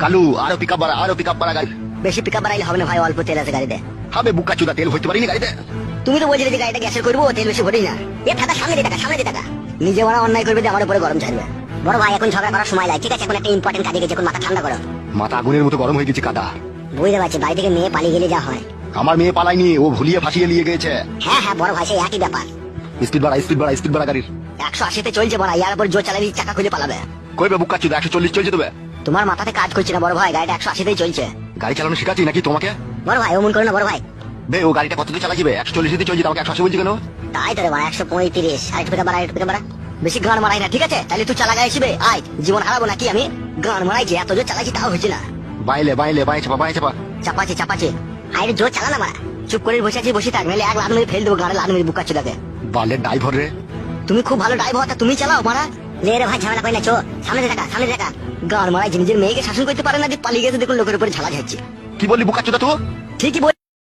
কালু আরো পিকআপ বাড়া গাড়ি। বেশি পিকআপ বাড়াইলে হবে না ভাই, অল্প তেল আছে গাড়িতে। হবে বুকা চুদা, তেল হইতে পারিনি গাড়িতে। তুমি তো বলছিলে যে গাড়িটা গ্যাসের করবো, তেল বেশি ভরি না। এ ফাঁকা সামনে দিয়ে টাকা, সামনে দিয়ে টাকা। নিজে মারা অন্যায় করবে, আমার উপরে গরম ছাড়বে। বড় ভাই এখন ঝগড়া করার সময় লাগে, ঠিক আছে? এখন একটা ইম্পর্টেন্ট কাজে গেছে, এখন মাথা ঠান্ডা করো। মাথা আগুনের মতো গরম হয়ে গেছে কাদা। বুঝতে পারছি, বাড়ি থেকে মেয়ে পালিয়ে গেলে যা হয়। আমার মেয়ে পালাইনি, ও ভুলিয়ে ফাঁসিয়ে নিয়ে গেছে। হ্যাঁ হ্যাঁ বড় ভাই, সেই একই ব্যাপার। স্পিড বাড়া গাড়ির। 180-তে চলছে বড়, ইয়ার উপর জোর চালাবি চাকা খুলে পালাবে। কইবে বুকা চুদা 140 চলছে তবে। তোমার মাথাতে কাজ করছে না বড় ভাই, গাড়িটা 180-তেই চলছে। গাড়ি চালানো শিখাচ্ছি নাকি তোমাকে? বড় ভাই অমন করো না বড় ভাই। বে ও গাড়িটা কত দূর চালাছিবে? 140 চলছে, আমাকে 180 বলছি কেন? তাই তো রে ভাই, 135। আরেকটু পিকআপ বাড়া, আরেকটু পিকআপ বাড়া। বেশি গান মারাই না, ঠিক আছে? তাহলে তুই চালা গাড়ি শিবে আয়, জীবন হারাবো নাকি আমি? গান মারাইছি, এত জোর চালাইছি তাও হয়েছে না। বাইলে বাই চাপা। চাপাচ্ছি। আরে জোর চালা না মারা, চুপ করে বসে আছি, বসে থাক, নাহলে এক লাখ মেরে ফেল দেবো গাড়ি, লাখ মেরে বুকাচ্ছি তাকে। বালের ড্রাইভার রে। তুমি খুব ভালো ড্রাইভার, তা তুমি চালাও মারা। লে রে ভাই, ঝামেলা করি না, চো সামনে দেখা। গান মারাই নিজের মেয়েকে শাসন করতে পারে না, যে পালিয়ে গেছে, দেখুন লোকের উপরে ঝালা যাচ্ছে। কি বললি বুকা চুদা তুই? ঠিকই বল।